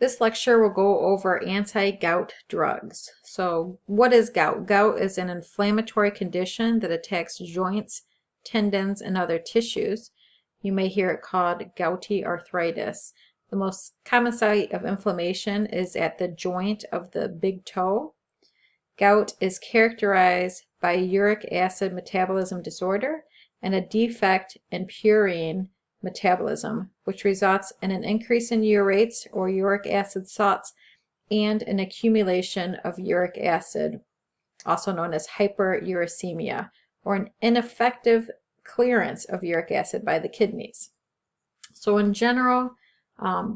This lecture will go over anti-gout drugs. So what is gout? Gout is an inflammatory condition that attacks joints, tendons, and other tissues. You may hear it called gouty arthritis. The most common site of inflammation is at the joint of the big toe. Gout is characterized by uric acid metabolism disorder and a defect in purine metabolism, which results in an increase in urates or uric acid salts and an accumulation of uric acid, also known as hyperuricemia, or an ineffective clearance of uric acid by the kidneys. So in general,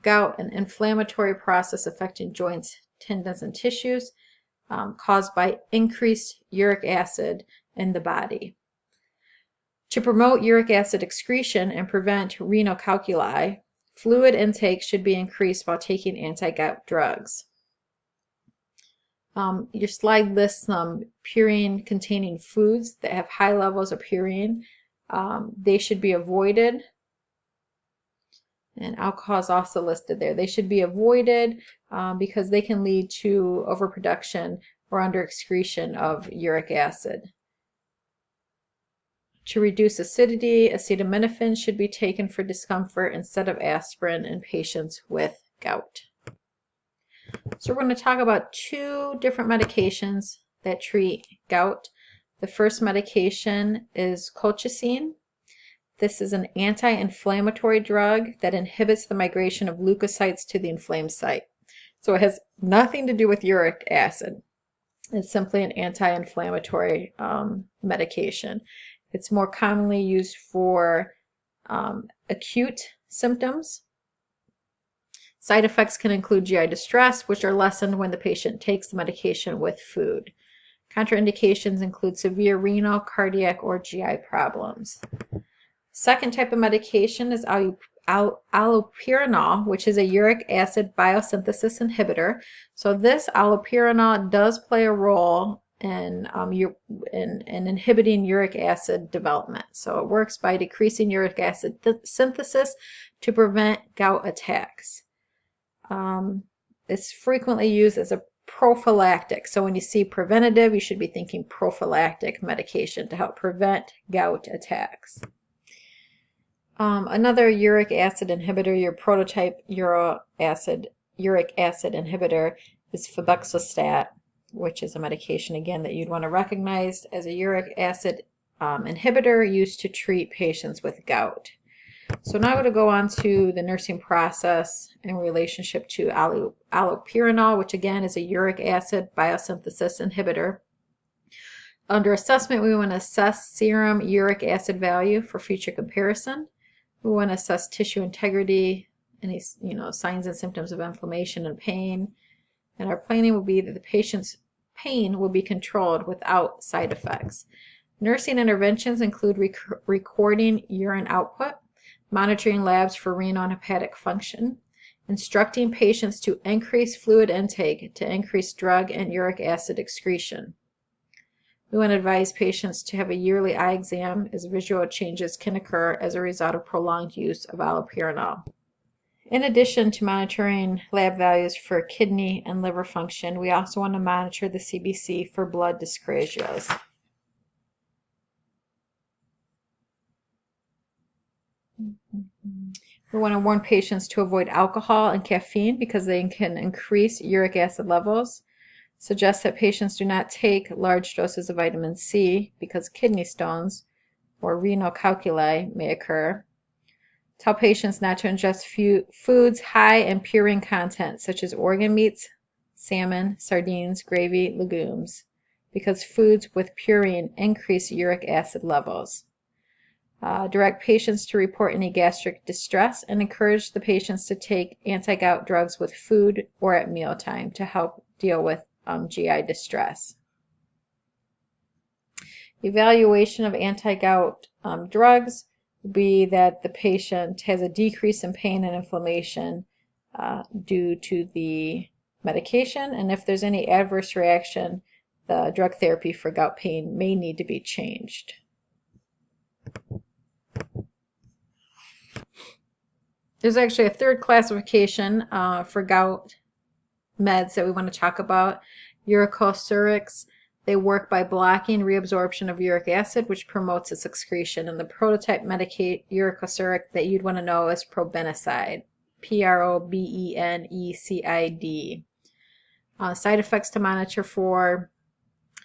gout, an inflammatory process affecting joints, tendons, and tissues caused by increased uric acid in the body. To promote uric acid excretion and prevent renal calculi, fluid intake should be increased while taking anti-gout drugs. Your slide lists some purine-containing foods that have high levels of purine. They should be avoided. And alcohol is also listed there. They should be avoided because they can lead to overproduction or underexcretion of uric acid. To reduce acidity, acetaminophen should be taken for discomfort instead of aspirin in patients with gout. So we're going to talk about two different medications that treat gout. The first medication is colchicine. This is an anti-inflammatory drug that inhibits the migration of leukocytes to the inflamed site. So it has nothing to do with uric acid. It's simply an anti-inflammatory medication. It's more commonly used for acute symptoms. Side effects can include GI distress, which are lessened when the patient takes the medication with food. Contraindications include severe renal, cardiac, or GI problems. Second type of medication is allopurinol, which is a uric acid biosynthesis inhibitor. So this allopurinol does play a role in inhibiting uric acid development. So it works by decreasing uric acid synthesis to prevent gout attacks. It's frequently used as a prophylactic. So when you see preventative, you should be thinking prophylactic medication to help prevent gout attacks. Another uric acid inhibitor, your prototype uric acid inhibitor, is febuxostat, which is a medication, again, that you'd want to recognize as a uric acid inhibitor used to treat patients with gout. So now I'm going to go on to the nursing process in relationship to allopurinol, which again is a uric acid biosynthesis inhibitor. Under assessment, we want to assess serum uric acid value for future comparison. We want to assess tissue integrity, any signs and symptoms of inflammation and pain. And our planning will be that the patient's pain will be controlled without side effects. Nursing interventions include recording urine output, monitoring labs for renal and hepatic function, instructing patients to increase fluid intake to increase drug and uric acid excretion. We want to advise patients to have a yearly eye exam as visual changes can occur as a result of prolonged use of allopurinol. In addition to monitoring lab values for kidney and liver function, we also want to monitor the CBC for blood dyscrasias. We want to warn patients to avoid alcohol and caffeine because they can increase uric acid levels. Suggest that patients do not take large doses of vitamin C because kidney stones or renal calculi may occur. Tell patients not to ingest foods high in purine content, such as organ meats, salmon, sardines, gravy, legumes, because foods with purine increase uric acid levels. Direct patients to report any gastric distress and encourage the patients to take anti-gout drugs with food or at mealtime to help deal with GI distress. Evaluation of anti-gout drugs will be that the patient has a decrease in pain and inflammation due to the medication, and if there's any adverse reaction, the drug therapy for gout pain may need to be changed. There's actually a third classification for gout meds that we want to talk about. Uricosurics. They work by blocking reabsorption of uric acid, which promotes its excretion. And the prototype uricosuric that you'd want to know is probenecide. Probenecid. Side effects to monitor for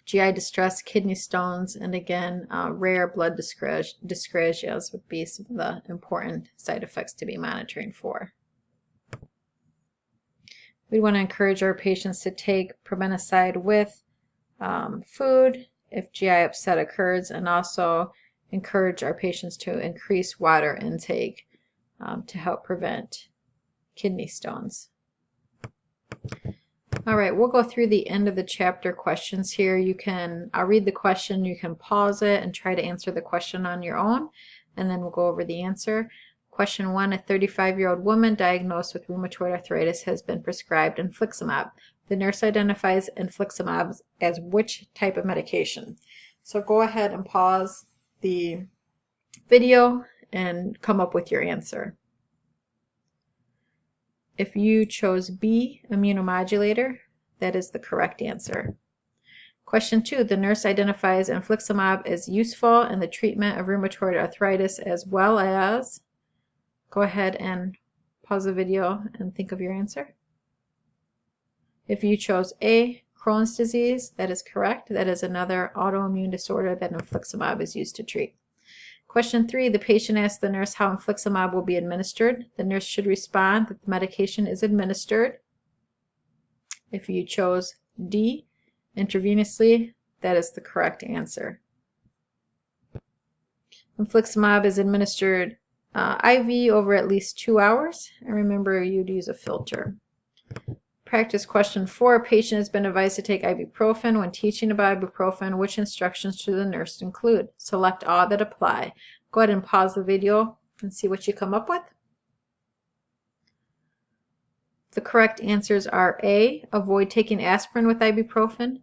GI distress, kidney stones, and again, rare blood dyscrasias would be some of the important side effects to be monitoring for. We want to encourage our patients to take probenecide with food if GI upset occurs, and also encourage our patients to increase water intake to help prevent kidney stones. All right, we'll go through the end of the chapter questions here. I'll read the question, you can pause it and try to answer the question on your own, and then we'll go over the answer. Question 1, a 35-year-old woman diagnosed with rheumatoid arthritis has been prescribed infliximab. The nurse identifies infliximab as which type of medication? So go ahead and pause the video and come up with your answer. If you chose B, immunomodulator, that is the correct answer. Question 2, the nurse identifies infliximab as useful in the treatment of rheumatoid arthritis as well as, go ahead and pause the video and think of your answer. If you chose A, Crohn's disease, that is correct. That is another autoimmune disorder that infliximab is used to treat. Question 3, the patient asks the nurse how infliximab will be administered. The nurse should respond that the medication is administered. If you chose D, intravenously, that is the correct answer. Infliximab is administered IV over at least 2 hours, and remember you'd use a filter. Practice question 4, a patient has been advised to take ibuprofen. When teaching about ibuprofen, which instructions should the nurse include? Select all that apply. Go ahead and pause the video and see what you come up with. The correct answers are A, avoid taking aspirin with ibuprofen,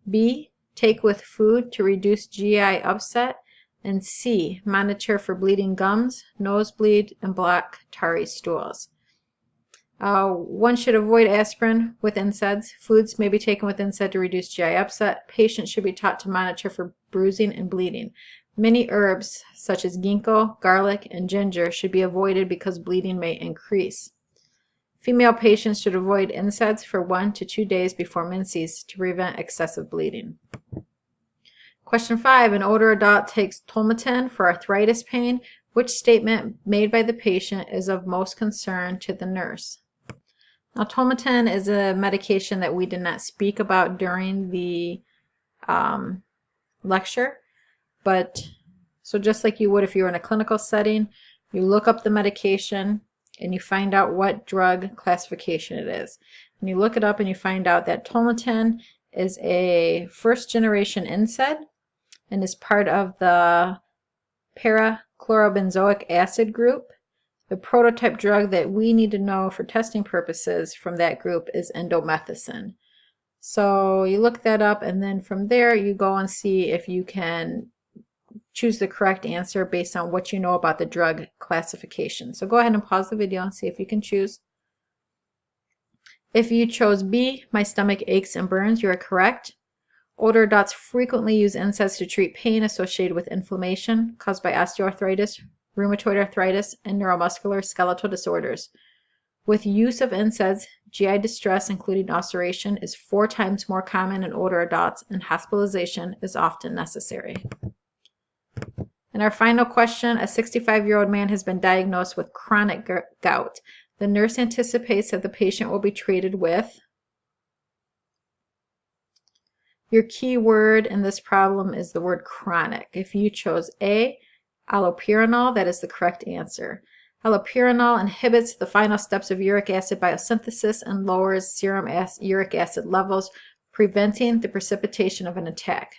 B, take with food to reduce GI upset, and C, monitor for bleeding gums, nosebleed, and black tarry stools. One should avoid aspirin with NSAIDs. Foods may be taken with NSAID to reduce GI upset. Patients should be taught to monitor for bruising and bleeding. Many herbs, such as ginkgo, garlic, and ginger, should be avoided because bleeding may increase. Female patients should avoid NSAIDs for 1 to 2 days before menses to prevent excessive bleeding. Question 5, an older adult takes Tolmatin for arthritis pain. Which statement made by the patient is of most concern to the nurse? Now, Tolmatin is a medication that we did not speak about during the lecture, but so just like you would if you were in a clinical setting, you look up the medication and you find out what drug classification it is. And you look it up and you find out that Tolmatin is a first-generation NSAID and is part of the parachlorobenzoic acid group. The prototype drug that we need to know for testing purposes from that group is indomethacin. So you look that up, and then from there you go and see if you can choose the correct answer based on what you know about the drug classification. So go ahead and pause the video and see if you can choose. If you chose B, my stomach aches and burns, you are correct. Older adults frequently use NSAIDs to treat pain associated with inflammation caused by osteoarthritis, rheumatoid arthritis, and neuromuscular skeletal disorders. With use of NSAIDs, GI distress, including ulceration, is 4 times more common in older adults, and hospitalization is often necessary. And our final question, a 65-year-old man has been diagnosed with chronic gout. The nurse anticipates that the patient will be treated with. Your key word in this problem is the word chronic. If you chose A, allopurinol, that is the correct answer. Allopurinol inhibits the final steps of uric acid biosynthesis and lowers serum uric acid levels, preventing the precipitation of an attack.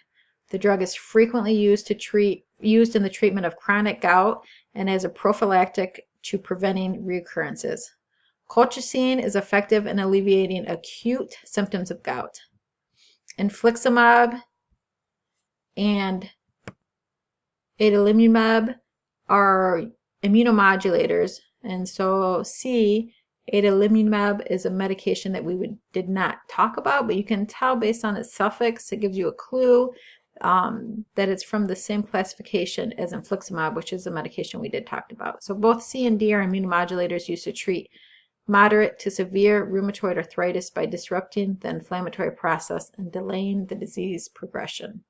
The drug is frequently used in the treatment of chronic gout and as a prophylactic to preventing recurrences. Colchicine is effective in alleviating acute symptoms of gout. Infliximab and adalimumab are immunomodulators And so C, adalimumab, is a medication that we did not talk about, but you can tell based on its suffix, it gives you a clue that it's from the same classification as infliximab, which is a medication we did talk about. So both C and D are immunomodulators used to treat moderate to severe rheumatoid arthritis by disrupting the inflammatory process and delaying the disease progression.